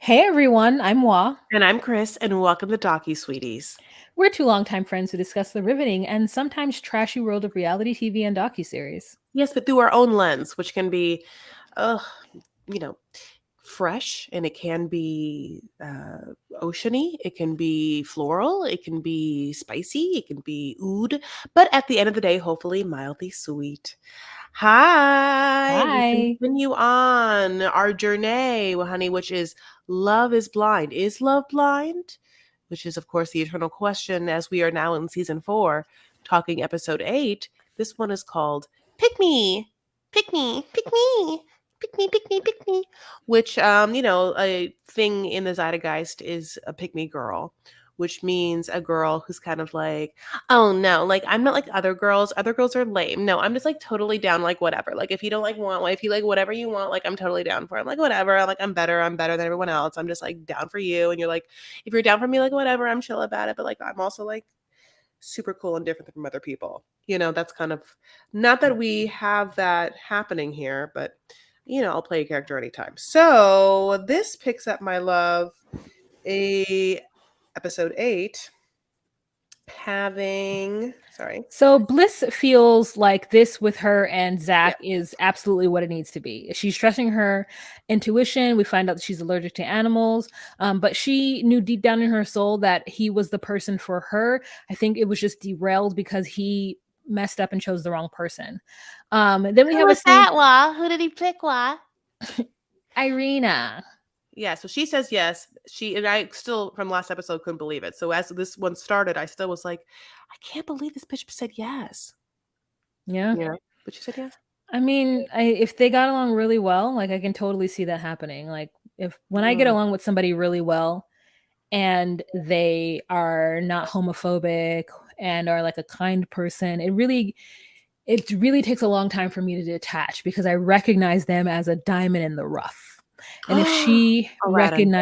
Hey everyone, I'm Wa. And I'm Chris, and welcome to Docu Sweeties. We're two longtime friends who discuss the riveting and sometimes trashy world of reality TV and docuseries. Yes, but through our own lens, which can be, uh, you know, fresh, and it can be oceany, it can be floral, it can be spicy, it can be oud, but at the end of the day, hopefully mildly sweet. Hi, we Hi. continue on our journey, well, honey, which is love is blind. Is love blind? Which is, of course, the eternal question as we are now in season 4, talking episode 8. This one is called Pick Me, Pick Me, Pick Me, Pick Me, Pick Me, Pick Me, which, a thing in the zeitgeist is a pick me girl, which means a girl who's kind of like, oh no, like I'm not like other girls. Other girls are lame. No, I'm just like totally down, like whatever. Like if you don't like want, if you like whatever you want, like I'm totally down for it. I'm like, whatever. I'm like, I'm better than everyone else. I'm just like down for you. And you're like, if you're down for me, like whatever, I'm chill about it. But like I'm also like super cool and different from other people. That's kind of not that we have that happening here, but I'll play a character anytime. So this picks up my love, a episode 8 having sorry. So Bliss feels like this with her and Yeah. Zach is absolutely what it needs to be. She's trusting her intuition. We find out that she's allergic to animals, but she knew deep down in her soul that he was the person for her. I think it was just derailed because he messed up and chose the wrong person. Then we Who have a was scene. that, Wa? Who did he pick, Wa? Irina. Yeah, so she says yes. She and I still from last episode couldn't believe it. So as this one started, I still was like, I can't believe this bitch said yes. Yeah. But she said yes. I mean, if they got along really well, like I can totally see that happening. Like if when I get Mm. along with somebody really well and they are not homophobic and are like a kind person, it really takes a long time for me to detach because I recognize them as a diamond in the rough. And if she Aladdin.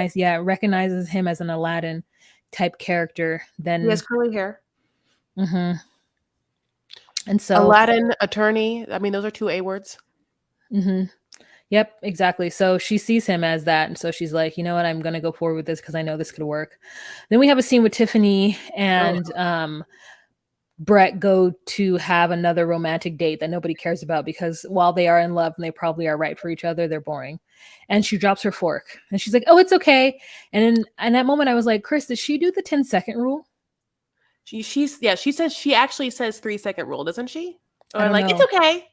recognizes him as an Aladdin type character, He has then curly hair. mhm. And so Aladdin, attorney. I mean, those are two A words. mhm. Yep, exactly. So she sees him as that. And so she's like, you know what, I'm going to go forward with this because I know this could work. Then we have a scene with Tiffany Oh, and Brett go to have another romantic date that nobody cares about because while they are in love and they probably are right for each other, they're boring. And she drops her fork and she's like, oh, it's okay. And in that moment, I was like, Chris, did she do the 10-second rule? she says she actually says 3-second rule, doesn't she? I Or don't like it's know. okay.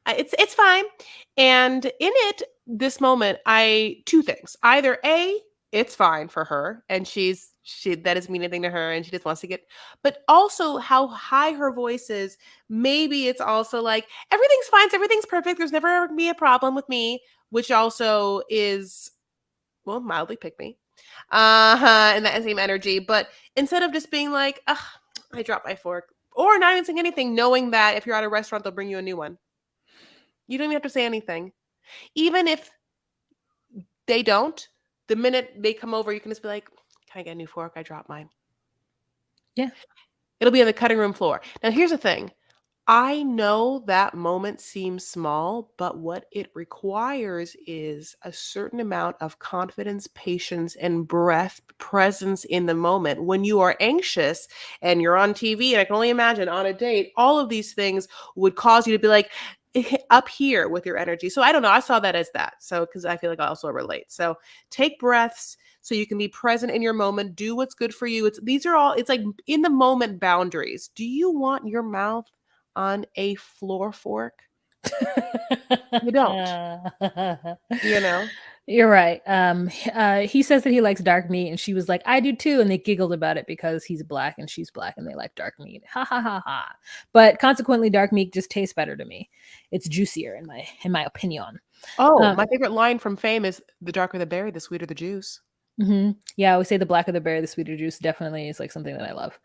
It's fine. And in it, this moment, I two things. Either A, it's fine for her, and she that doesn't mean anything to her, and she just wants to get. But also how high her voice is. Maybe it's also like everything's fine, everything's perfect. There's never ever be a problem with me, which also is well mildly pick me, and that same energy. But instead of just being like, ugh, I dropped my fork, or not even saying anything, knowing that if you're at a restaurant, they'll bring you a new one. You don't even have to say anything. Even if they don't, the minute they come over, you can just be like, can I get a new fork? I dropped mine. Yeah. It'll be on the cutting room floor. Now, here's the thing. I know that moment seems small, but what it requires is a certain amount of confidence, patience, and breath presence in the moment. When you are anxious and you're on TV, and I can only imagine on a date, all of these things would cause you to be like, up here with your energy. So I don't know. I saw that as that. So because I feel like I also relate. So take breaths so you can be present in your moment. Do what's good for you. These are all. It's like in the moment boundaries. Do you want your mouth on a floor fork? You don't. You know. You're right. He says that he likes dark meat, and she was like, "I do too," and they giggled about it because he's black and she's black, and they like dark meat. Ha ha ha ha. But consequently, dark meat just tastes better to me. It's juicier in my opinion. Oh, Um, my favorite line from Fame is "The darker the berry, the sweeter the juice." yeah, I would say the blacker the berry, the sweeter juice definitely is like something that I love.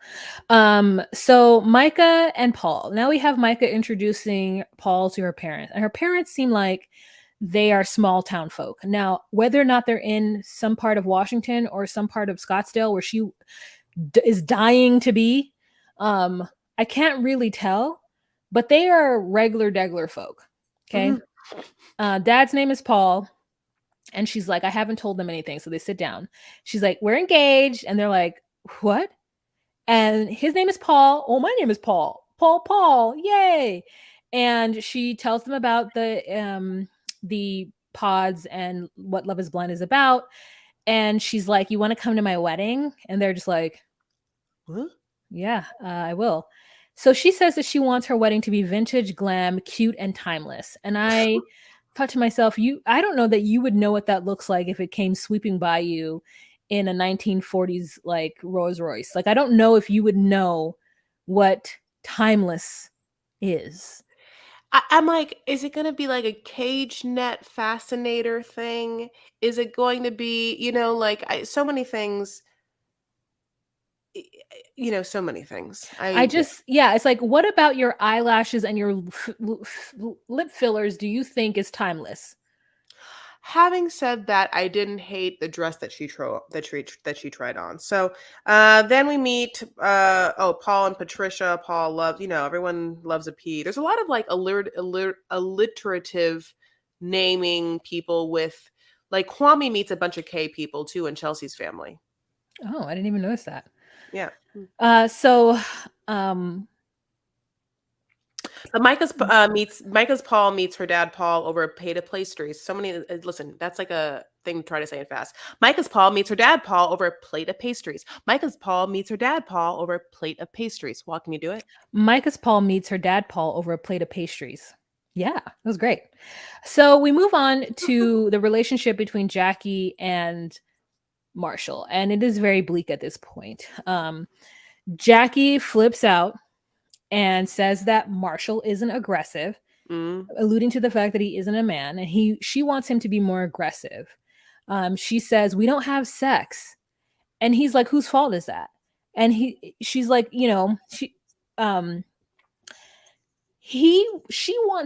So Micah and Paul. Now we have Micah introducing Paul to her parents, and her parents seem like they are small town folk. Now, whether or not they're in some part of Washington or some part of Scottsdale where she is dying to be, I can't really tell, but they are regular degler folk. Okay. Mhm. Dad's name is Paul, And she's like, I haven't told them anything. So they sit down. She's like, we're engaged. And they're like, what? And his name is Paul. Oh, my name is Paul. Paul. Yay. And she tells them about the pods and what Love is Blind is about. And she's like, you want to come to my wedding? And they're just like, Huh? yeah, I will. So she says that she wants her wedding to be vintage, glam, cute, and timeless. And I thought to myself, I don't know that you would know what that looks like if it came sweeping by you in a 1940s like Rolls Royce. Like, I don't know if you would know what timeless is. I'm like, is it going to be like a cage net fascinator thing? Is it going to be, so many things, so many things. It's like, what about your eyelashes and your lip fillers do you think is timeless? Having said that, I didn't hate the dress that she tried on. So then we meet Paul and Patricia. Paul loves, everyone loves a P. There's a lot of like alliterative naming people with, like, Kwame meets a bunch of K people too in Chelsea's family. Oh, I didn't even notice that. Yeah. But Micah's Paul meets her dad Paul over a plate of pastries. So many, listen, that's like a thing to try to say it fast. Micah's Paul meets her dad Paul over a plate of pastries. Micah's Paul meets her dad Paul over a plate of pastries. Well, can you do it? Micah's Paul meets her dad Paul over a plate of pastries. Yeah, that was great. So we move on to the relationship between Jackie and Marshall, and it is very bleak at this point. Jackie flips out and says that Marshall isn't aggressive, alluding to the fact that he isn't a man, and she wants him to be more aggressive. She says, we don't have sex. And he's like, whose fault is that? And she's like, she wants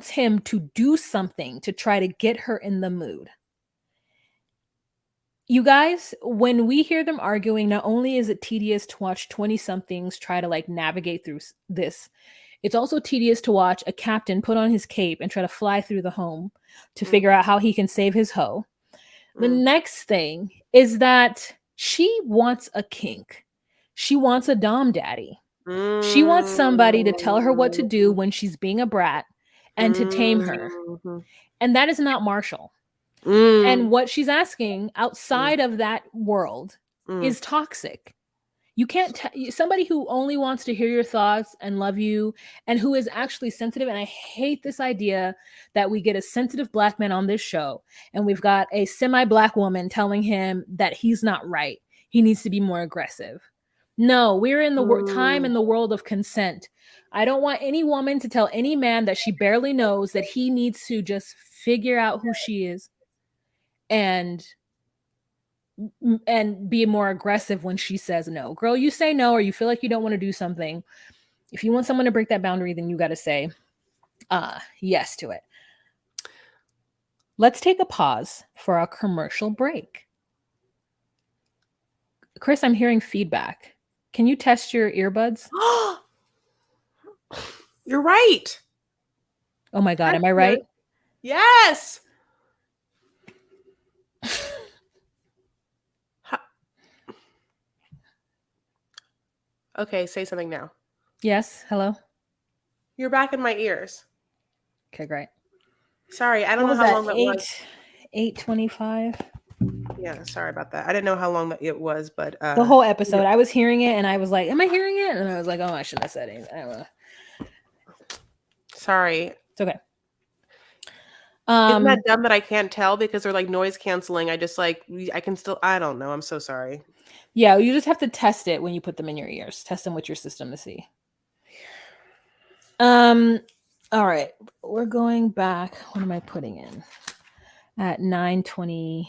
him to do something to try to get her in the mood. You guys, when we hear them arguing, not only is it tedious to watch 20-somethings try to like navigate through this, it's also tedious to watch a captain put on his cape and try to fly through the home to figure out how he can save his hoe. The next thing is that she wants a kink. She wants a dom daddy. She wants somebody to tell her what to do when she's being a brat and to tame her. And that is not Marshall. And what she's asking outside of that world is toxic. You can't somebody who only wants to hear your thoughts and love you and who is actually sensitive. And I hate this idea that we get a sensitive Black man on this show and we've got a semi-Black woman telling him that he's not right. He needs to be more aggressive. No, we're in the time in the world of consent. I don't want any woman to tell any man that she barely knows that he needs to just figure out who she is and be more aggressive when she says no. Girl, you say no, or you feel like you don't want to do something. If you want someone to break that boundary, then you got to say yes to it. Let's take a pause for our commercial break. Chris, I'm hearing feedback. Can you test your earbuds? You're right. Oh my God, am I right? Yes. Okay, say something now. Yes, hello? You're back in my ears. Okay, great. Sorry, I don't know how long that was. 8:25. Yeah, sorry about that. I didn't know how long that it was, but the whole episode, I was hearing it and I was like, am I hearing it? And I was like, oh, I shouldn't have said anything. I don't know. Sorry. It's okay. Isn't that dumb that I can't tell because they're like noise canceling? I can still, I don't know. I'm so sorry. Yeah, you just have to test it when you put them in your ears. Test them with your system to see. All right. We're going back. What am I putting in? At 9:20.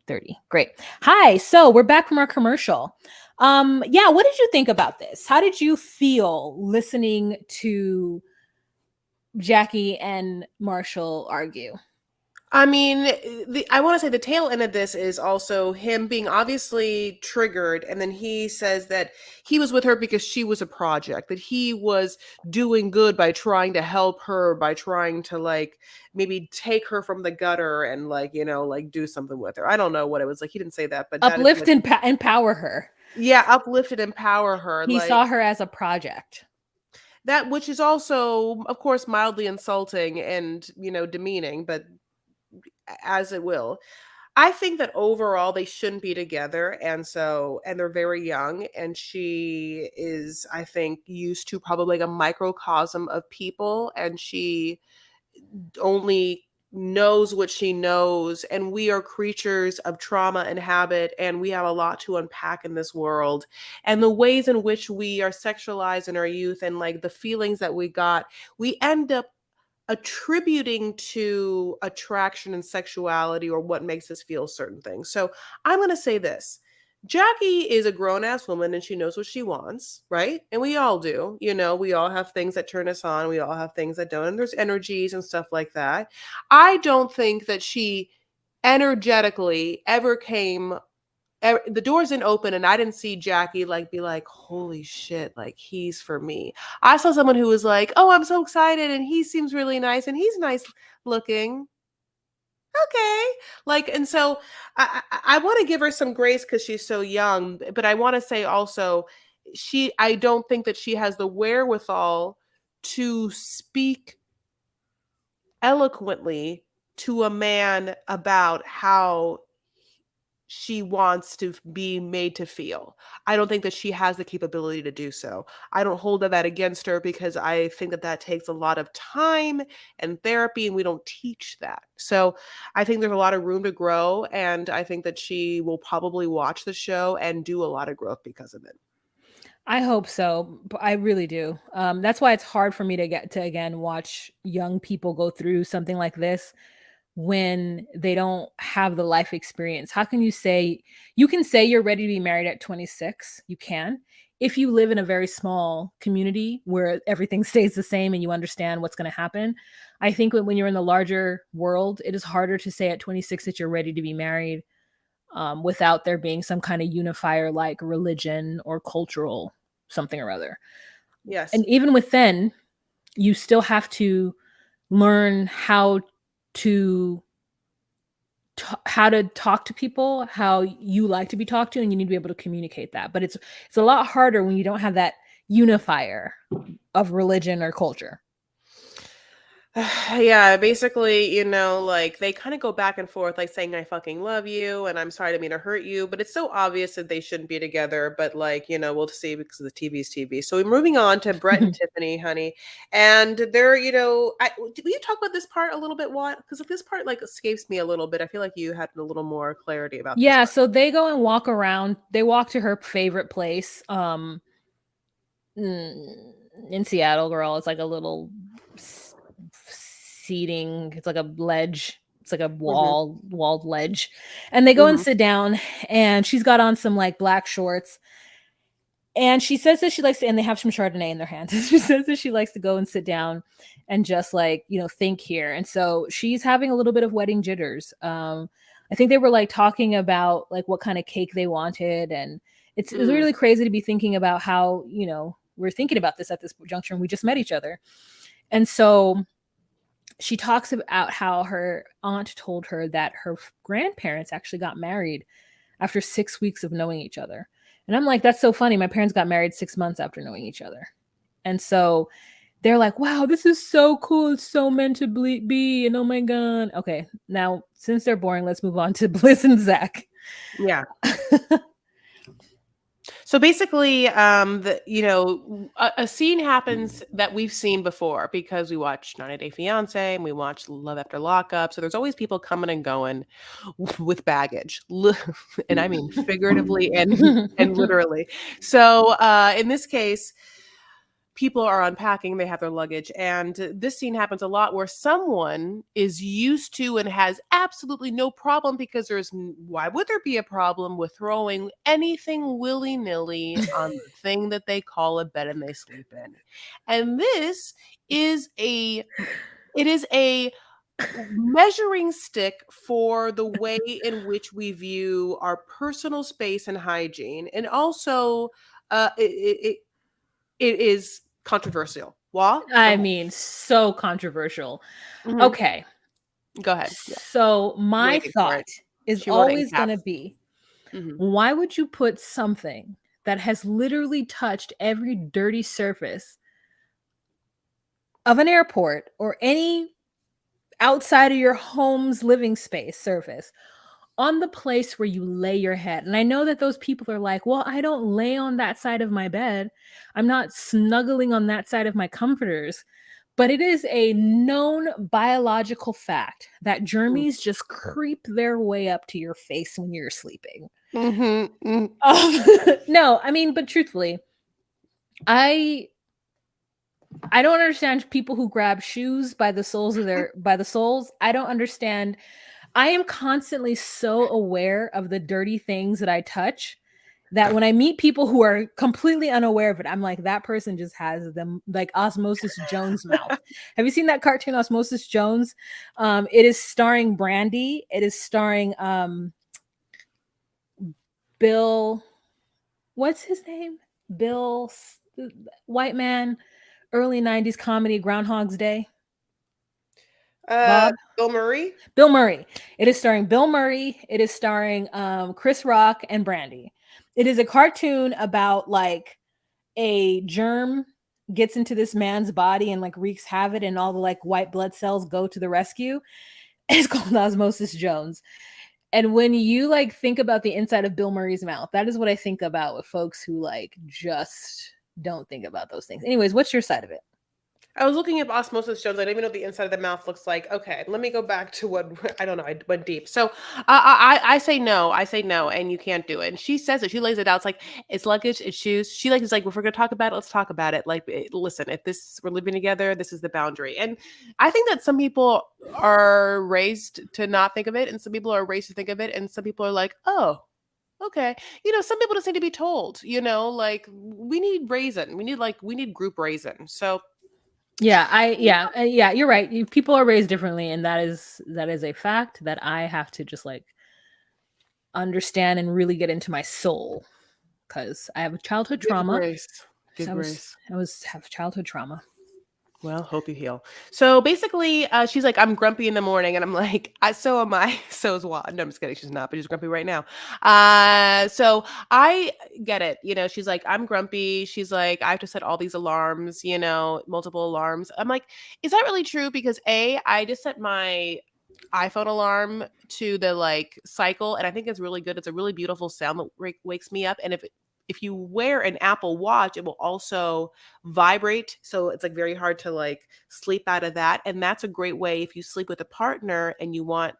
30. Great. Hi. So we're back from our commercial. Yeah, what did you think about this? How did you feel listening to Jackie and Marshall argue? I mean, I want to say the tail end of this is also him being obviously triggered, and then he says that he was with her because she was a project, that he was doing good by trying to help her, by trying to like maybe take her from the gutter and like, like do something with her. I don't know what it was like. He didn't say that, but that is Uplift what, and empower her. yeah, uplift and empower her. He Like saw her as a project. that, which is also, of course, mildly insulting and, demeaning, but as it will. I think that overall they shouldn't be together, and they're very young, and she is, I think, used to probably like a microcosm of people, and she only knows what she knows, and we are creatures of trauma and habit, and we have a lot to unpack in this world, and the ways in which we are sexualized in our youth and like the feelings that we got, we end up attributing to attraction and sexuality or what makes us feel certain things. So I'm going to say this. Jackie is a grown ass woman and she knows what she wants, right? And we all do. We all have things that turn us on. We all have things that don't. And there's energies and stuff like that. I don't think that she energetically ever came the doors didn't open and I didn't see Jackie like be like, holy shit, like he's for me. I saw someone who was like, oh, I'm so excited and he seems really nice and he's nice looking. Okay. Like, and so I want to give her some grace because she's so young, but I want to say also, I don't think that she has the wherewithal to speak eloquently to a man about how she wants to be made to feel. I don't think that she has the capability to do so. I don't hold that against her because I think that that takes a lot of time and therapy, and we don't teach that. So I think there's a lot of room to grow, and I think that she will probably watch the show and do a lot of growth because of it. I hope so. I really do. That's why it's hard for me to get to again watch young people go through something like this when they don't have the life experience. How can you can say you're ready to be married at 26? You can. If you live in a very small community where everything stays the same and you understand what's going to happen, I think when you're in the larger world, it is harder to say at 26 that you're ready to be married without there being some kind of unifier like religion or cultural something or other. Yes. And even within, you still have to learn to how to talk to people, how you like to be talked to, and you need to be able to communicate that. But it's a lot harder when you don't have that unifier of religion or culture. Yeah, basically, like they kind of go back and forth, like saying, I fucking love you and I'm sorry to mean to hurt you. But it's so obvious that they shouldn't be together. But, like, we'll see because the TV's TV. So we're moving on to Brett and Tiffany, honey. And they're, will you talk about this part a little bit, What? Because this part, like, escapes me a little bit. I feel like you had a little more clarity about this Yeah, part. so they go and walk around. They walk to her favorite place in Seattle, girl. It's like a little seating. It's like a ledge. It's like a Hmm. walled ledge. And they go and Hmm. sit down, and she's got on some like black shorts. And she says that she likes to, and they have some Chardonnay in their hands. She says that she likes to go and sit down and just like, think here. And so she's having a little bit of wedding jitters. I think they were like talking about like what kind of cake they wanted. And it's Mm. really crazy to be thinking about how, we're thinking about this at this juncture and we just met each other. And so she talks about how her aunt told her that her grandparents actually got married after 6 weeks of knowing each other. And I'm like, that's so funny. My parents got married 6 months after knowing each other. And so they're like, wow, this is so cool. It's so meant to be. And oh my God. Okay. Now, since they're boring, let's move on to Bliss and Zach. Yeah. So basically, a scene happens that we've seen before because we watch 90 Day Fiance and we watch Love After Lockup. So there's always people coming and going with baggage, and I mean figuratively and literally. So in this case, people are unpacking, they have their luggage, and this scene happens a lot where someone is used to and has absolutely no problem, because why would there be a problem with throwing anything willy-nilly on the thing that they call a bed and they sleep in. And this is a measuring stick for the way in which we view our personal space and hygiene, and also it is controversial. What? I mean, so controversial. Mhm. Okay. Go ahead. Yeah, So my waiting for thought it. is She wrote it in always going to caps. be, Mhm. why would you put something that has literally touched every dirty surface of an airport or any outside of your home's living space surface on the place where you lay your head? And I know that those people are like, well, I don't lay on that side of my bed. I'm not snuggling on that side of my comforters. But it is a known biological fact that Mm. germs just creep their way up to your face when you're sleeping. Mhm. Mm. No, I mean, but truthfully, I I don't understand people who grab shoes by the soles of their by the soles. I don't understand. I am constantly so aware of the dirty things that I touch that when I meet people who are completely unaware of it, I'm like, that person just has them like Osmosis Jones mouth. Have you seen that cartoon Osmosis Jones? It is starring Brandy. It is starring Bill. What's his name? Bill, white man, early 90s comedy, Groundhog's Day. Bob? Bill Murray. Bill Murray. It is starring Bill Murray. It is starring Chris Rock and Brandy. It is a cartoon about like a germ gets into this man's body and like wreaks havoc, and all the like white blood cells go to the rescue. It's called Osmosis Jones. And when you like think about the inside of Bill Murray's mouth, that is what I think about with folks who like just don't think about those things. Anyways, what's your side of it? I was looking at Osmosis Jones. I don't even know what the inside of the mouth looks like. Okay, let me go back to what I don't know. I went deep. So I say no. I say no, and you can't do it. And she says it. She lays it out. It's like it's luggage, it's shoes. She like is like, if we're gonna talk about it, let's talk about it. Like, listen, if this we're living together, this is the boundary. And I think that some people are raised to not think of it, and some people are raised to think of it, and some people are like, oh. Okay. Some people just need to be told, like we need raisin. We need group raisin. So Yeah, you're right. People are raised differently, and that is a fact that I have to just like understand and really get into my soul because I have a childhood give trauma. grace. Give I was grace. I was have childhood trauma. Well, hope you heal. So basically, she's like, I'm grumpy in the morning, and I'm like, so am I. So is Wad. No, I'm just kidding. She's not, but she's grumpy right now. So I get it. She's like, I'm grumpy. She's like, I have to set all these alarms. Multiple alarms. I'm like, is that really true? Because I just set my iPhone alarm to the like cycle, and I think it's really good. It's a really beautiful sound that wakes me up, and if you wear an Apple Watch, it will also vibrate. So it's like very hard to like sleep out of that. And that's a great way if you sleep with a partner and you want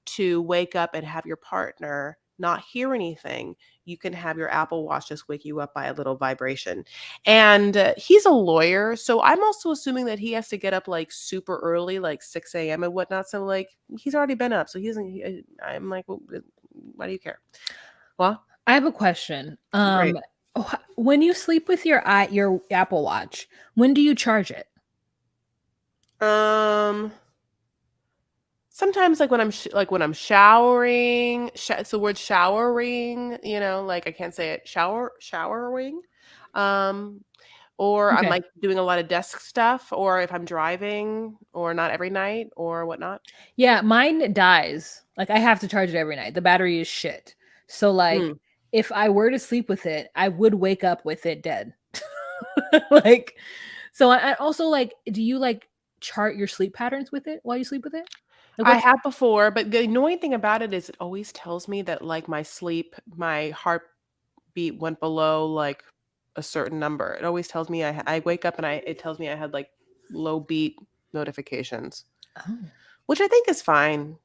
to wake up and have your partner not hear anything, you can have your Apple Watch just wake you up by a little vibration. And he's a lawyer. So I'm also assuming that he has to get up like super early, like 6 a.m. and whatnot. So like he's already been up. So I'm like, well, why do you care? Well, I have a question. great. When you sleep with your Apple Watch, when do you charge it? Sometimes like when I'm showering, it's the word showering, like I can't say it, showering. Um, or I'm Okay. like doing a lot of desk stuff, or if I'm driving, or not every night, or whatnot. Yeah, mine dies. Like I have to charge it every night. The battery is shit. So like Mm. if I were to sleep with it, I would wake up with it dead. Like so I also like, do you like chart your sleep patterns with it while you sleep with it? Like I what's have before, but the annoying thing about it is it always tells me that like my heartbeat went below like a certain number. It always tells me I wake up and it tells me I had like low beat notifications, oh, which I think is fine.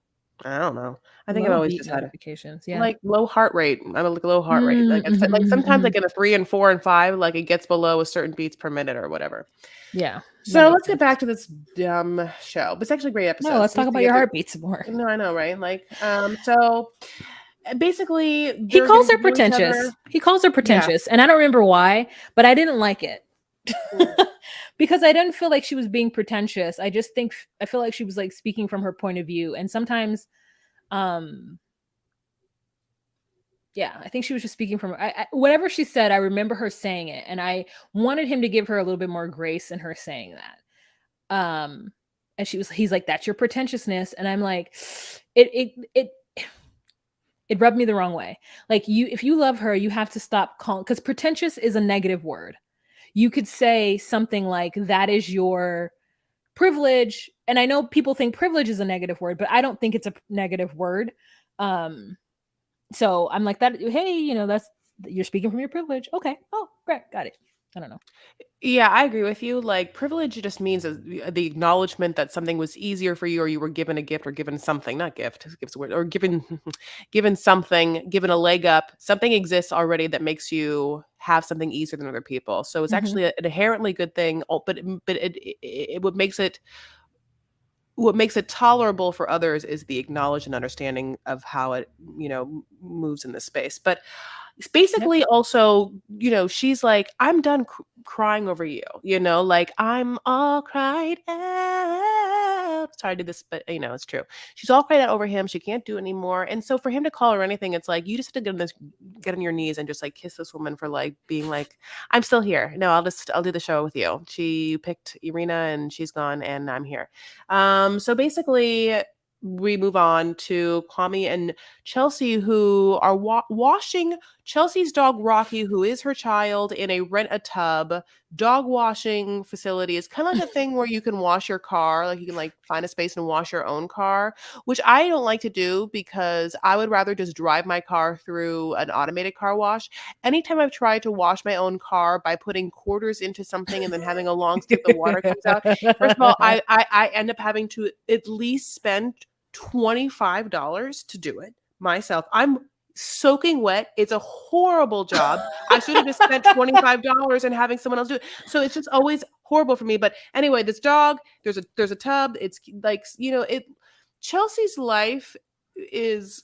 I don't know. I think I've low always beat just had notifications. Yeah. like low heart rate. I'm like low heart rate. Mm, Like it's mhm, like mhm, sometimes mhm. like in a 3 and 4 and 5, like it gets below a certain beats per minute or whatever. Yeah, that So makes let's get sense. back to this dumb show. But it's actually a great No, episode. let's So talk about your heartbeats some more. no, I know, right? Like, so basically He they're calls getting her to know each pretentious. other. He calls her Yeah. pretentious, and I don't remember why, but I didn't like it. Mm. because I didn't feel like she was being pretentious. I feel like she was like speaking from her point of view, and sometimes, um, yeah, I think she was just speaking from whatever she said. I remember her saying it, and I wanted him to give her a little bit more grace in her saying that. And he's like, "That's your pretentiousness," and I'm like, it it rubbed me the wrong way. Like, if you love her, you have to stop calling, because pretentious is a negative word. You could say something like, that is your privilege. And I know people think privilege is a negative word, but I don't think it's a negative word. Um, so I'm like, that, hey, that's, you're speaking from your privilege. Okay. Oh, great. Got it. I don't know. Yeah, I agree with you. Like, privilege just means the acknowledgement that something was easier for you, or you were given a gift, or given something, not gift, gives a word, or given given something, given a leg up. Something exists already that makes you have something easier than other people. So it's Mhm. actually an inherently good thing. But what makes it tolerable for others is the acknowledge and understanding of how it moves in this space. But it's Yep. basically also, she's like, I'm done crying over you, like, I'm all cried out. Sorry, I did this, but it's true. She's all cried out over him. She can't do it anymore. And so for him to call her anything, it's like, you just have to get on your knees and just like kiss this woman for like being like, I'm still here. No, I'll do the show with you. She picked Irina and she's gone and I'm here. So basically, we move on to Kwame and Chelsea, who are washing Chelsea's dog Rocky, who is her child, in a rent-a-tub dog washing facility. It's kind of like a thing where you can wash your car, like you can like find a space and wash your own car, which I don't like to do because I would rather just drive my car through an automated car wash. Anytime I've tried to wash my own car by putting quarters into something and then having a long stick of water comes out, first of all, I end up having to at least spend $25 to do it myself. I'm soaking wet. It's a horrible job. I should have just spent $25 and having someone else do it. So it's just always horrible for me. But anyway, this dog, there's a tub. It's like, it Chelsea's life is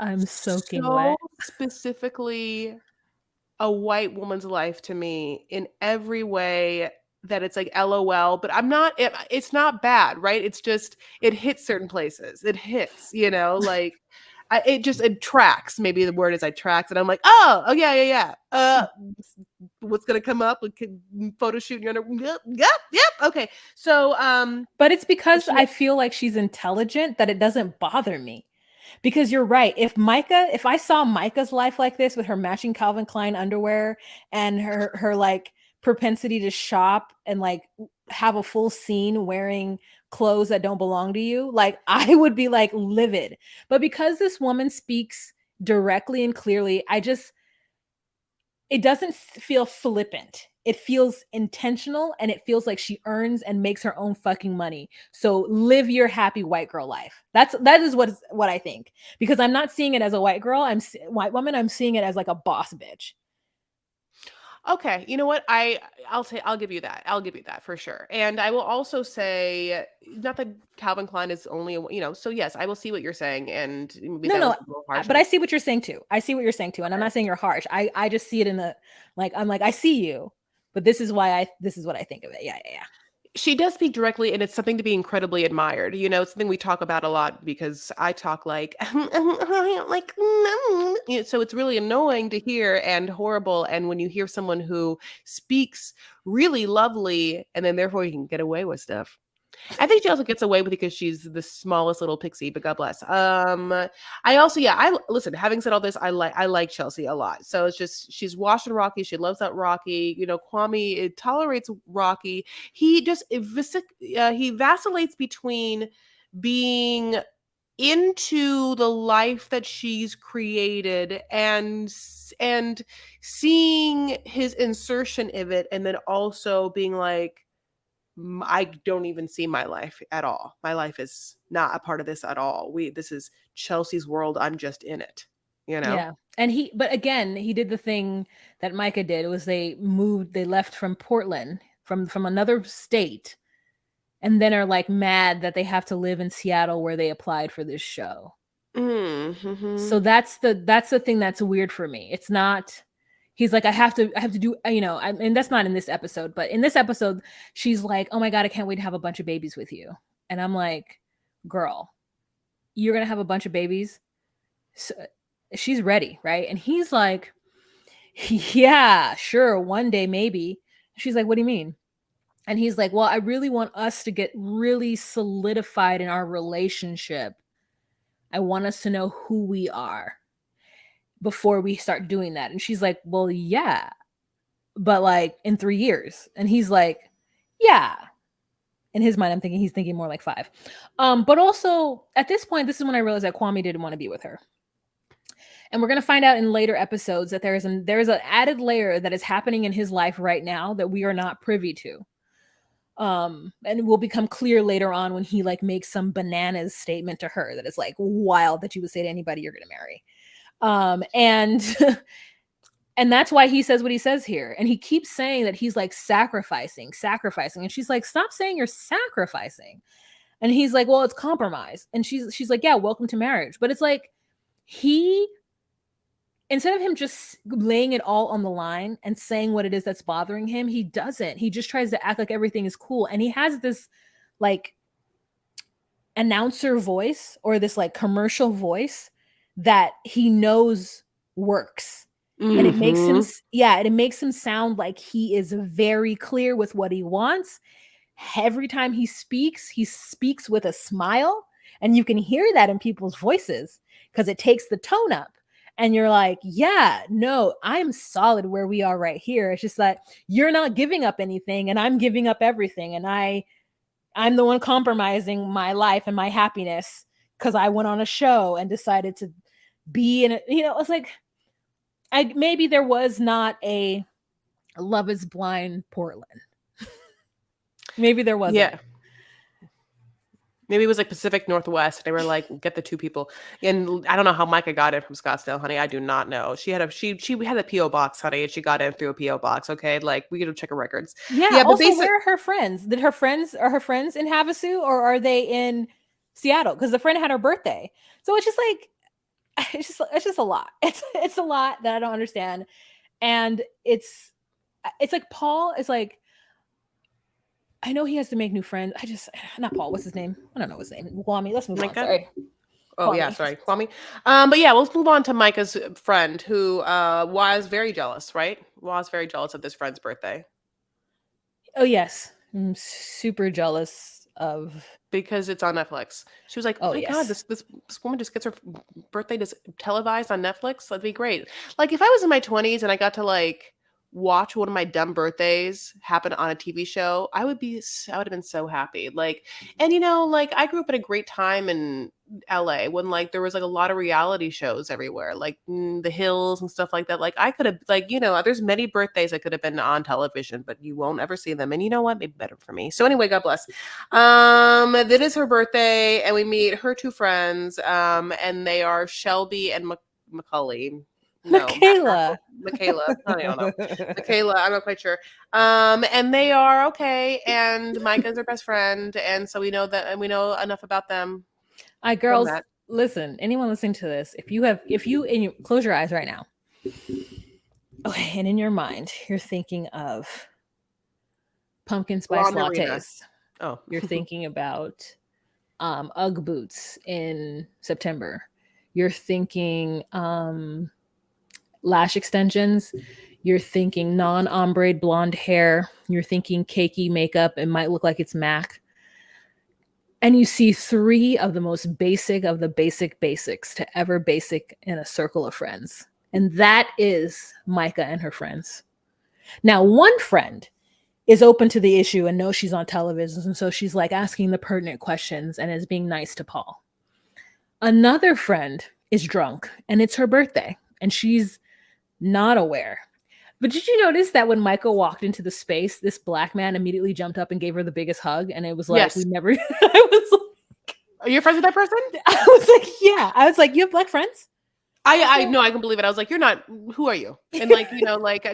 I'm soaking so wet. specifically a white woman's life to me in every way that it's like LOL, but it's not bad, right? It's just, it hits certain places. It hits, like it tracks. Maybe the word is I tracks, and I'm like, oh yeah, yeah, yeah. What's gonna come up? We could photo shoot in your under. Yep. Okay. So But it's because she I feel like she's intelligent that it doesn't bother me. Because you're right. If I saw Micah's life like this with her matching Calvin Klein underwear and her like propensity to shop and like have a full scene wearing clothes that don't belong to you, like I would be like livid. But because this woman speaks directly and clearly, it doesn't feel flippant. It feels intentional, and it feels like she earns and makes her own fucking money. So live your happy white girl life. That is what I think, because I'm not seeing it as a white girl. White woman. I'm seeing it as like a boss bitch. Okay, you know what? I'll give you that. I'll give you that for sure. And I will also say, not that Calvin Klein is only so yes, I will see what you're saying, and maybe No, that was no, a little harsh. but I see what you're saying too. I see what you're saying too, and I'm not saying you're harsh. I just see it in the like. I'm like, I see you, but this is what I think of it. Yeah, yeah, yeah. She does speak directly, and it's something to be incredibly admired. It's something we talk about a lot because I talk like, like, so it's really annoying to hear and horrible. And when you hear someone who speaks really lovely, and then therefore you can get away with stuff. I think she also gets away with it because she's the smallest little pixie, but God bless. I also, yeah, listen, having said all this, I like Chelsea a lot. So it's just, she's watching Rocky. She loves that Rocky. Kwame, tolerates Rocky. He just, he vacillates between being into the life that she's created and seeing his insertion of it, and then also being like, I don't even see my life at all. My life is not a part of this at all. This is Chelsea's world. I'm just in it, you know? Yeah. And but again, he did the thing that Micah did. Was they left from Portland, from another state, and then are like mad that they have to live in Seattle where they applied for this show. Mm-hmm. So that's the thing that's weird for me. It's not, he's like, I have to do, and that's not in this episode, but in this episode, she's like, oh my God, I can't wait to have a bunch of babies with you. And I'm like, girl, you're going to have a bunch of babies. So she's ready. Right. And he's like, yeah, sure. One day, maybe. She's like, what do you mean? And he's like, well, I really want us to get really solidified in our relationship. I want us to know who we are before we start doing that. And she's like, well, yeah, but like in 3 years. And he's like, yeah. In his mind, I'm thinking he's thinking more like 5. But also at this point, this is when I realized that Kwame didn't want to be with her. And we're going to find out in later episodes that there is an added layer that is happening in his life right now that we are not privy to. And it will become clear later on when he like makes some bananas statement to her that is like wild that you would say to anybody you're going to marry. And and that's why he says what he says here. And he keeps saying that he's like sacrificing. And she's like, stop saying you're sacrificing. And he's like, well, it's compromise. And she's like, yeah, welcome to marriage. But it's like, instead of him just laying it all on the line and saying what it is that's bothering him, he doesn't. He just tries to act like everything is cool. And he has this like announcer voice or this like commercial voice that he knows works. Mm-hmm. And it makes him sound like he is very clear with what he wants. Every time he speaks with a smile, and you can hear that in people's voices because it takes the tone up. And you're like, yeah, no, I'm solid where we are right here. It's just that you're not giving up anything and I'm giving up everything. And I'm the one compromising my life and my happiness because I went on a show and decided to be in it. It's like, maybe there was not a Love is Blind Portland. Maybe there wasn't. Yeah. Maybe it was like Pacific Northwest. They were like, get the 2 people. And I don't know how Micah got it from Scottsdale, honey. I do not know. We had a PO box, honey, and she got in through a PO box. Okay, like we gotta check her records. Yeah. But also, where are her friends? Are her friends in Havasu or are they in Seattle? Because the friend had her birthday. So it's just like, it's just a lot. It's a lot that I don't understand, and it's like Paul is like. I know he has to make new friends. Not Paul. What's his name? I don't know his name. Kwame. Let's move on. Sorry. Oh, Kwame. Yeah. Sorry. Kwame. But yeah, let's move on to Micah's friend who was very jealous, right? Was very jealous of this friend's birthday. Oh, yes. I'm super jealous of. Because it's on Netflix. She was like, oh my God, this woman just gets her birthday just televised on Netflix. That'd be great. Like if I was in my 20s and I got to like watch one of my dumb birthdays happen on a TV show, I would have been so happy. Like, and like I grew up at a great time in LA when like there was like a lot of reality shows everywhere, like The Hills and stuff like that. Like I could have like, there's many birthdays that could have been on television, but you won't ever see them. And you know what? Maybe better for me. So anyway, God bless. That is her birthday, and we meet her 2 friends, and they are Shelby and Macaulay. No, Michaela. I don't know. Michaela, I'm not quite sure. And they are okay. And Micah's their best friend. And so we know that, and we know enough about them. Girls, listen, anyone listening to this, if you close your eyes right now. Okay, and in your mind, you're thinking of pumpkin spice lattes. Oh, you're thinking about UGG boots in September. You're thinking lash extensions. You're thinking non-ombre blonde hair. You're thinking cakey makeup. It might look like it's MAC. And you see 3 of the most basic of the basics to ever basic in a circle of friends. And that is Micah and her friends. Now, one friend is open to the issue and knows she's on television. And so she's like asking the pertinent questions and is being nice to Paul. Another friend is drunk and it's her birthday and she's not aware. But did you notice that when Michael walked into the space, this black man immediately jumped up and gave her the biggest hug? And it was like, yes. We never, I was like, are you friends with that person? I was like, yeah. I was like, you have black friends? I know, I can believe it. I was like, you're not, who are you? And like,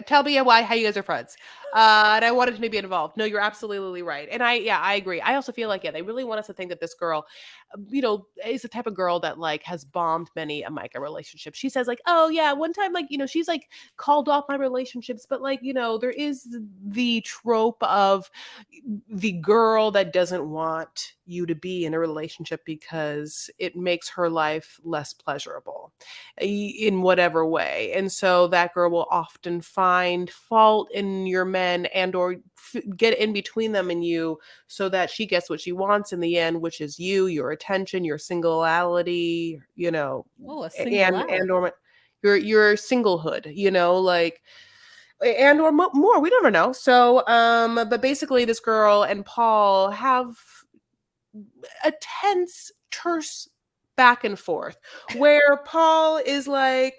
tell me how you guys are friends. And I wanted to be involved. No, you're absolutely right. And I agree. I also feel like, they really want us to think that this girl, is the type of girl that like has bombed many a Micah relationship. She says like, oh yeah, one time like, she's like called off my relationships, but like, there is the trope of the girl that doesn't want you to be in a relationship because it makes her life less pleasurable in whatever way. And so that girl will often find fault in your men and or get in between them and you so that she gets what she wants in the end, which is you, your attention, your singularity, Oh, a and singularity. or your singlehood, like and or more, we never know. So but basically this girl and Paul have a tense, terse back and forth where Paul is like,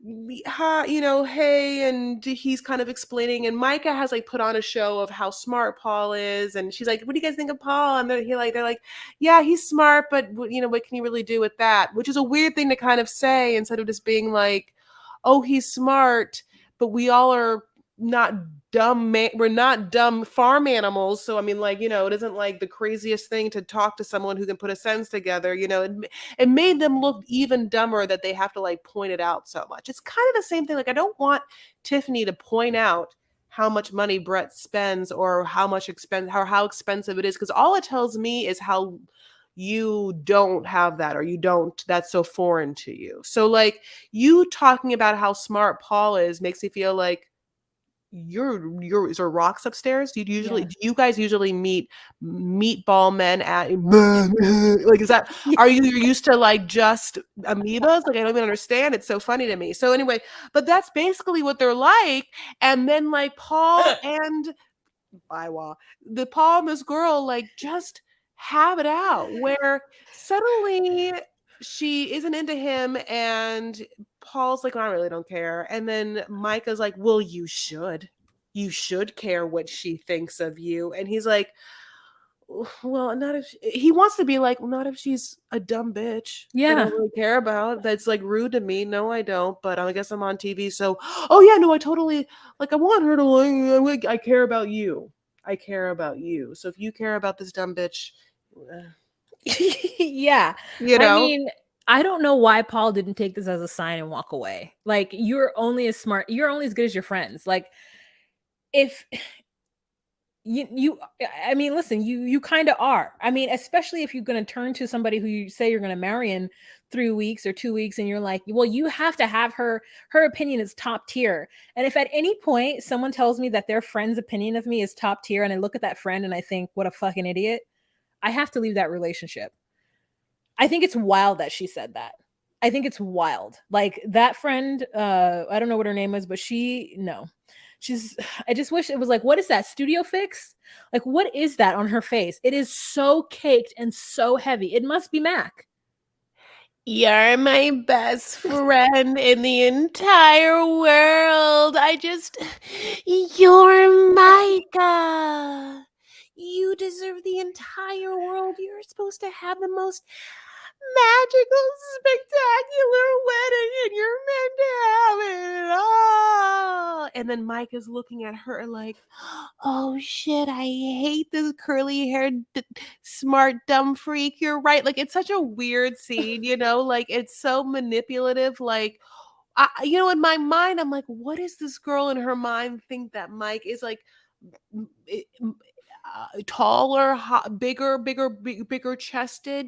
hey, and he's kind of explaining, and Micah has like put on a show of how smart Paul is, and she's like, what do you guys think of Paul? And they're like, yeah, he's smart, but what can you really do with that? Which is a weird thing to kind of say instead of just being like, oh, he's smart, but we all are not dumb. We're not dumb farm animals. So I mean, like, it isn't like the craziest thing to talk to someone who can put a sentence together. It made them look even dumber that they have to like point it out so much. It's kind of the same thing. Like, I don't want Tiffany to point out how much money Brett spends or how expensive it is, because all it tells me is how you don't have that, or that's so foreign to you. So like, you talking about how smart Paul is makes me feel like is there rocks upstairs? Do you guys usually meet meatball men at like, is that, are you used to like just amoebas? Like, I don't even understand. It's so funny to me. So anyway, but that's basically what they're like. And then like Paul and Paul and this girl like just have it out where suddenly she isn't into him and Paul's like, I really don't care. And then Micah's like, well, you should care what she thinks of you. And he's like, well, not if he wants to be like, well, not if she's a dumb bitch. I don't really care about. That's like rude to me. No, I don't. But I guess I'm on TV. So, oh yeah, no, I totally like, I want her to like, I care about you. I care about you. So if you care about this dumb bitch, Yeah. I mean, I don't know why Paul didn't take this as a sign and walk away. Like, you're only as good as your friends. Like, if I mean, listen, you kind of are. I mean, especially if you're going to turn to somebody who you say you're going to marry in 3 weeks or 2 weeks, and you're like, well, you have to have her opinion is top tier. And if at any point someone tells me that their friend's opinion of me is top tier, and I look at that friend and I think, what a fucking idiot, I have to leave that relationship. I think it's wild that she said that. I think it's wild. Like, that friend, I don't know what her name is, but I just wish it was like, what is that, Studio Fix? Like, what is that on her face? It is so caked and so heavy. It must be MAC. You're my best friend in the entire world. You're Micah. You deserve the entire world. You're supposed to have the most magical, spectacular wedding, and you're meant to have it all. And then Mike is looking at her like, oh shit, I hate this curly haired, smart, dumb freak. You're right. Like, it's such a weird scene, like, it's so manipulative. Like, in my mind, I'm like, what does this girl in her mind think that Mike is like? Taller, bigger chested,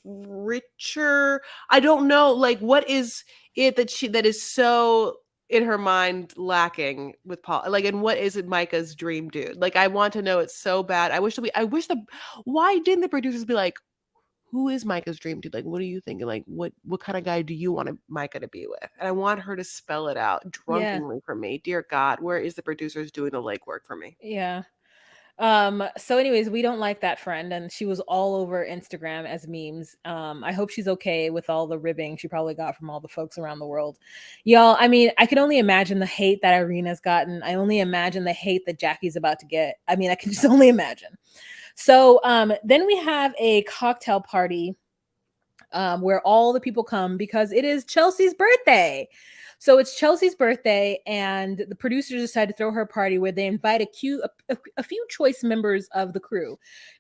richer. I don't know, like, what is it that is so in her mind lacking with Paul? Like, and what is it Micah's dream dude? Like, I want to know it so bad. Why didn't the producers be like, who is Micah's dream dude? Like, what are you thinking? Like, what kind of guy do you want Micah to be with? And I want her to spell it out drunkenly for me. Dear God, where is the producers doing the legwork for me? Yeah. So anyways, we don't like that friend, and she was all over Instagram as memes. I hope she's okay with all the ribbing she probably got from all the folks around the world. Y'all, I mean, I can only imagine the hate that Irina's gotten. I only imagine the hate that Jackie's about to get. I mean, I can just only imagine. So then we have a cocktail party where all the people come because it is Chelsea's birthday. So it's Chelsea's birthday, and the producers decide to throw her a party where they invite a few choice members of the crew.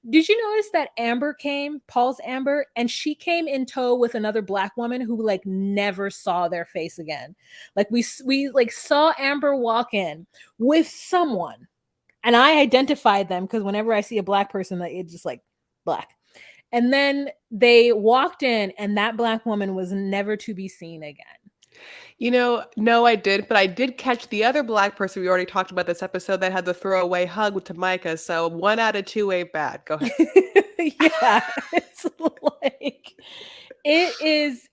Did you notice that Amber came, Paul's Amber, and she came in tow with another black woman who like never saw their face again. Like we like saw Amber walk in with someone, and I identified them because whenever I see a black person, like it's just like black. And then they walked in, and that black woman was never to be seen again. No, I did, but I did catch the other black person we already talked about this episode that had the throwaway hug to Micah. So 1 out of 2 ain't bad. Go ahead. Yeah, it's like it is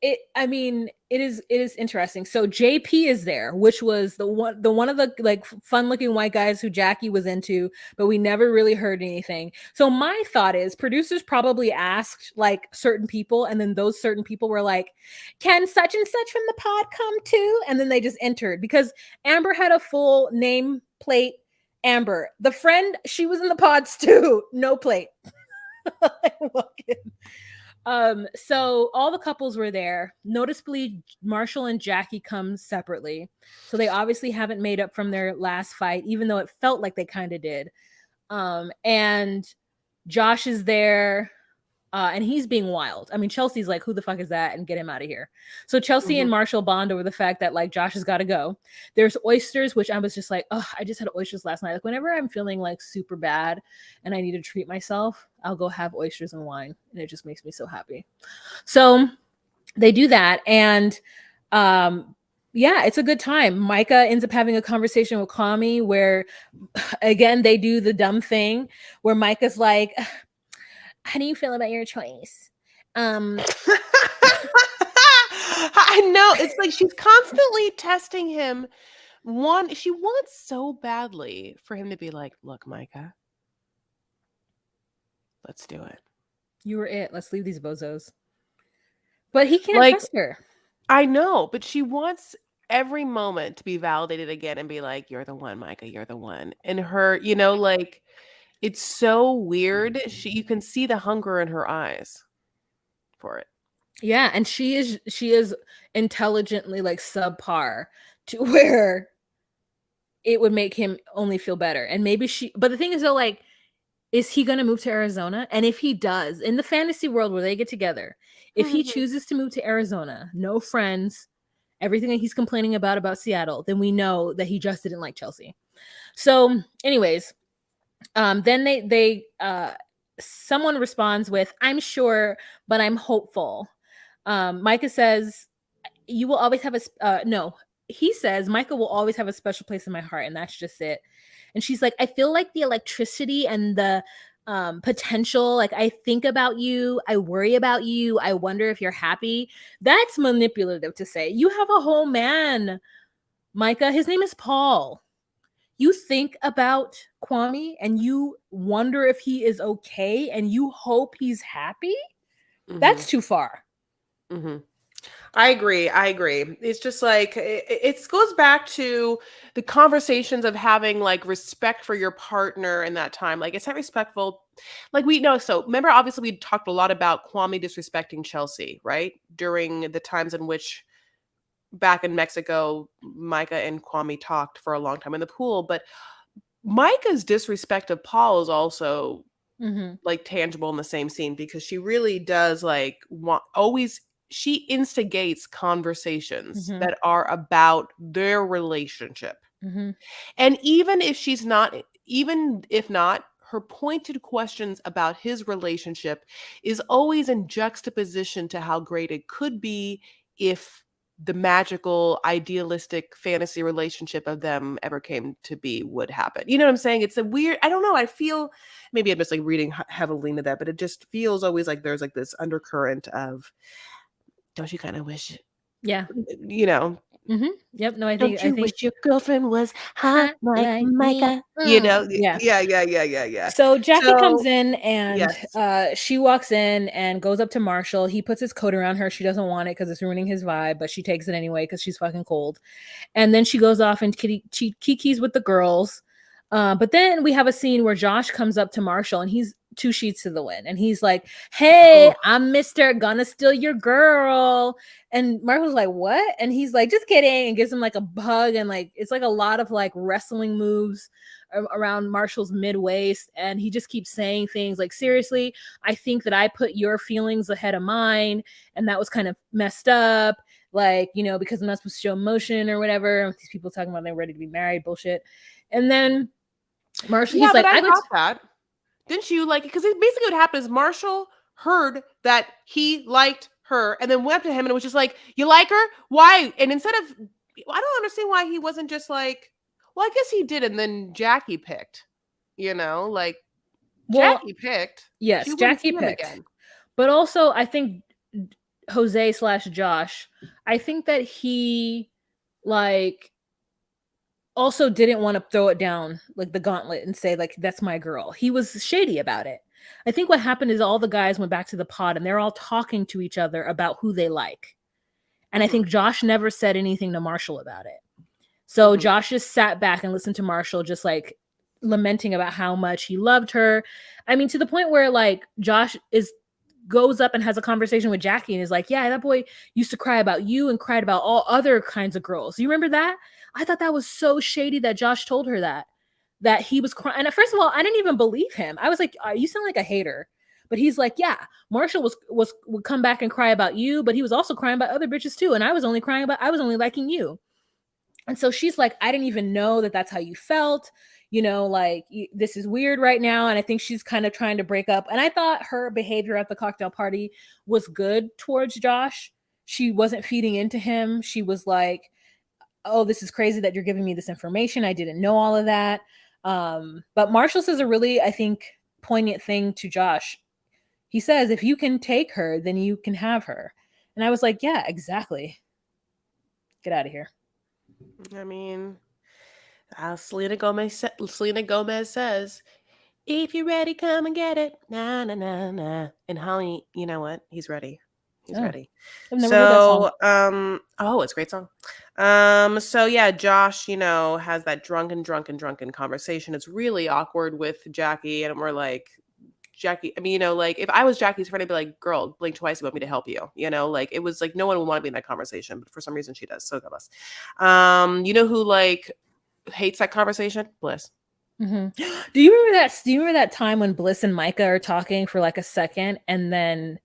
interesting. So JP is there, which was the one of the like fun looking white guys who Jackie was into, but we never really heard anything. So my thought is producers probably asked like certain people, and then those certain people were like, can such and such from the pod come too? And then they just entered because Amber had a full name plate. Amber, the friend, she was in the pods too. No plate. So all the couples were there. Noticeably, Marshall and Jackie come separately. So they obviously haven't made up from their last fight, even though it felt like they kind of did. And Josh is there. And he's being wild. I mean, Chelsea's like, who the fuck is that? And get him out of here. So Chelsea and Marshall bond over the fact that like Josh has got to go. There's oysters, which I was just like, oh, I just had oysters last night. Like whenever I'm feeling like super bad and I need to treat myself, I'll go have oysters and wine. And it just makes me so happy. So they do that. And yeah, it's a good time. Micah ends up having a conversation with Kwame where, again, they do the dumb thing where Micah's like, how do you feel about your choice? I know. It's like she's constantly testing him. She wants so badly for him to be like, look, Micah, let's do it. You were it. Let's leave these bozos. But he can't trust her. I know, but she wants every moment to be validated again and be like, you're the one, Micah, you're the one. And her, like, it's so weird. You can see the hunger in her eyes for it. Yeah, and she is intelligently like subpar to where it would make him only feel better. And maybe but the thing is though, like, is he gonna move to Arizona? And if he does, in the fantasy world where they get together, if he chooses to move to Arizona, no friends, everything that he's complaining about Seattle, then we know that he just didn't like Chelsea. So anyways, then they someone responds with, I'm sure, but I'm hopeful. Micah says, you will always have he says, Micah will always have a special place in my heart, and that's just it. And she's like, I feel like the electricity and the potential, like I think about you, I worry about you, I wonder if you're happy. That's manipulative to say. You have a whole man, Micah. His name is Paul. You think about Kwame and you wonder if he is okay and you hope he's happy? That's too far. I agree. It's just like, it goes back to the conversations of having like respect for your partner in that time. Like, it's not respectful. Like we know. So remember, obviously we talked a lot about Kwame disrespecting Chelsea, right? During the times in which back in Mexico, Micah and Kwame talked for a long time in the pool. But Micah's disrespect of Paul is also like tangible in the same scene, because she really does like she instigates conversations that are about their relationship. And even if not, her pointed questions about his relationship is always in juxtaposition to how great it could be if the magical, idealistic fantasy relationship of them ever came to be would happen. You know what I'm saying? It's a weird, I don't know. I feel, maybe I'm just like reading heavily into that, but it just feels always like there's like this undercurrent of, don't you kind of wish, yeah, Yep. No, I think wish your girlfriend was hot like Micah. Yeah. So Jackie comes in and she walks in and goes up to Marshall. He puts his coat around her. She doesn't want it because it's ruining his vibe, but she takes it anyway because she's fucking cold. And then she goes off and kikis with the girls. But then we have a scene where Josh comes up to Marshall and he's two sheets to the wind. And he's like, hey, Oh, I'm Mr. Gonna Steal Your Girl. And Marshall's like, what? And he's like, just kidding, and gives him like a hug. And like, it's like a lot of like wrestling moves around Marshall's mid waist. And he just keeps saying things like, seriously, I think that I put your feelings ahead of mine. And that was kind of messed up. Like, you know, because I'm not supposed to show emotion or whatever. These people talking about they're ready to be married, bullshit. And then Marshall, yeah, he's but like, I I could. got that. Didn't you like? Because basically, what happened is Marshall heard that he liked her, and then went up to him and was just like, "You like her? Why?" And instead of, I don't understand why he wasn't just like, "Well, I guess he did," and then Jackie picked. You know, like Well, Jackie picked. She yes, wouldn't Jackie see him picked. again. But also, I think Jose slash Josh, I think that he like also didn't want to throw it down like the gauntlet and say like that's my girl. He was shady about it. I think what happened is all the guys went back to the pod and they're all talking to each other about who they like. And I Mhm, think Josh never said anything to Marshall about it. So mhm. Josh just sat back and listened to Marshall just like lamenting about how much he loved her. I mean, to the point where like Josh is goes up and has a conversation with Jackie and is like, yeah, that boy used to cry about you and cried about all other kinds of girls. You remember that? I thought that was so shady that Josh told her that he was crying. And first of all, I didn't even believe him. I was like, you sound like a hater. But he's like, yeah, Marshall would come back and cry about you, but he was also crying about other bitches too. And I was only liking you. And so she's like, I didn't even know that that's how you felt. You know, like this is weird right now. And I think she's kind of trying to break up. And I thought her behavior at the cocktail party was good towards Josh. She wasn't feeding into him. She was like, oh, this is crazy that you're giving me this information. I didn't know all of that. But Marshall says a really, I think, poignant thing to Josh. He says, if you can take her, then you can have her. And I was like, yeah, exactly. Get out of here. I mean, Selena Gomez says, "If you're ready, come and get it." Na na na na. And Holly, you know what? He's ready. He's Oh, ready. I've never heard that song. So, oh, it's a great song. So yeah, Josh, has that drunken conversation. It's really awkward with Jackie, and we're like, Jackie, I mean, like if I was Jackie's friend, I'd be like, girl, blink twice, you want me to help you. Like it was like no one would want to be in that conversation, but for some reason she does. So God bless. You know who like hates that conversation? Bliss. Mhm. Do you remember that? Do you remember that time when Bliss and Micah are talking for like a second, and then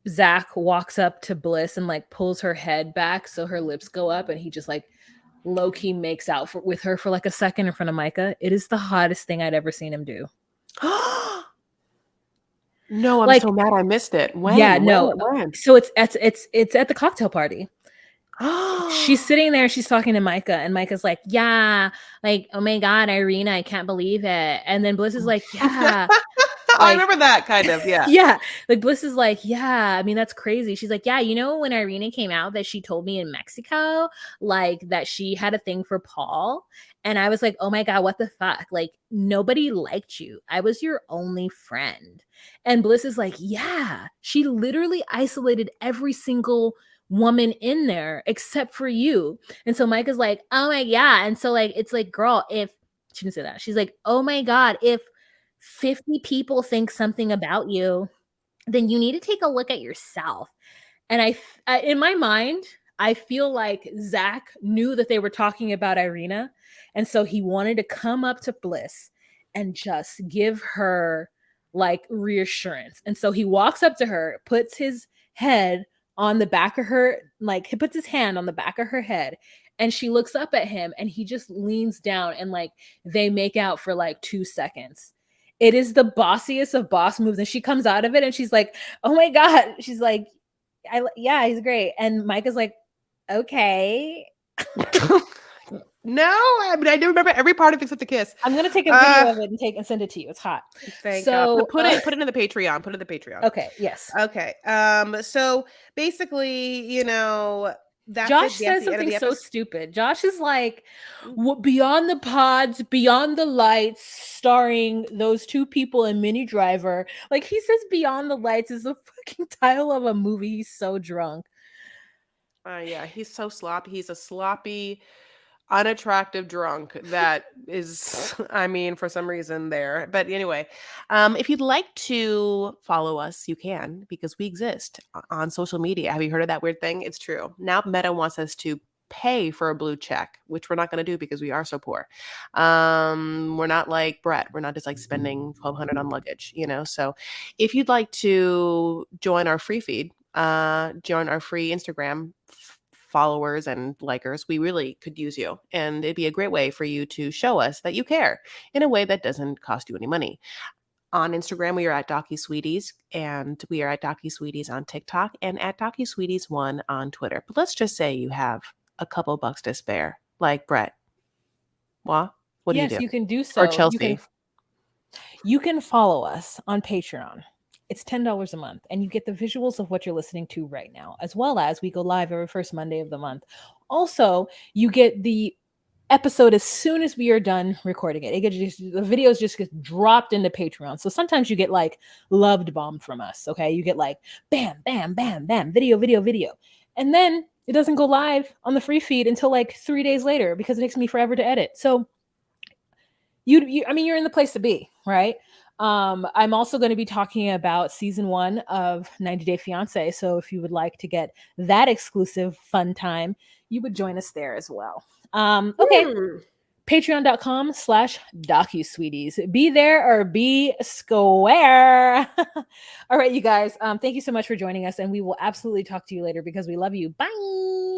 Zach walks up to Bliss and like pulls her head back so her lips go up, and he just like low key makes out with her for like a second in front of Micah? It is the hottest thing I'd ever seen him do. No, I'm Like, so mad I missed it. yeah, When? no. When? So it's at the cocktail party. She's sitting there, she's talking to Micah, and Micah's like, yeah, like, oh my god, Irina, I can't believe it. And then Bliss is like, yeah, I like remember that kind of, yeah. yeah, like Bliss is like, yeah, I mean, that's crazy. She's like, yeah, you know, when Irina came out that she told me in Mexico, like that she had a thing for Paul. And I was like, oh my God, what the fuck? Like, nobody liked you. I was your only friend. And Bliss is like, yeah, she literally isolated every single woman in there except for you. And so Mike is like, oh my yeah. And so like it's like, girl, if she didn't say that, she's like, oh my God, if 50 people think something about you, then you need to take a look at yourself. And in my mind, I feel like Zach knew that they were talking about Irina. And so he wanted to come up to Bliss and just give her like reassurance. And so he walks up to her, puts his head on the back of her, like he puts his hand on the back of her head. And she looks up at him and he just leans down and like they make out for like 2 seconds. It is the bossiest of boss moves. And she comes out of it and she's like, oh my God. She's like, yeah, he's great. And Mike is like, okay. No, I mean I do remember every part of it except the kiss. I'm gonna take a video of it and send it to you. It's hot. Thank God. So Put it in the Patreon. Put it in the Patreon. okay, yes. Okay. So basically, that's Josh it. That's says the end of something the so episode. stupid. Josh is like, beyond the pods, beyond the lights, starring those two people in Mini Driver. Like he says, beyond the lights is the fucking title of a movie. He's so drunk. Yeah, he's so sloppy. He's a sloppy unattractive drunk that is, I mean, for some reason there. But anyway, if you'd like to follow us, you can, because we exist on social media. Have you heard of that weird thing? It's true. Now Meta wants us to pay for a blue check, which we're not going to do because we are so poor. We're not like Brett. We're not just like spending $1,200 on luggage, you know? So if you'd like to join our free feed, join our free Instagram followers and likers, we really could use you. And it'd be a great way for you to show us that you care in a way that doesn't cost you any money. On Instagram, we are at DocuSweeties, and we are at DocuSweeties on TikTok and at DocuSweeties1 on Twitter. But let's just say you have a couple bucks to spare, like Brett. What do you Yes, do? you can do Or so. Chelsea. You can follow us on Patreon. It's $10 a month, and you get the visuals of what you're listening to right now, as well as we go live every first Monday of the month. Also, you get the episode as soon as we are done recording it. The videos just get dropped into Patreon. So sometimes you get like loved bomb from us. Okay, you get like bam, bam, bam, bam, video, video, video, and then it doesn't go live on the free feed until like 3 days later because it takes me forever to edit. So I mean, you're in the place to be, right? I'm also going to be talking about season 1 of 90 Day Fiance. So if you would like to get that exclusive fun time, you would join us there as well. Okay. Patreon.com/DocuSweeties. Be there or be square. All right, you guys. Thank you so much for joining us, and we will absolutely talk to you later because we love you. Bye.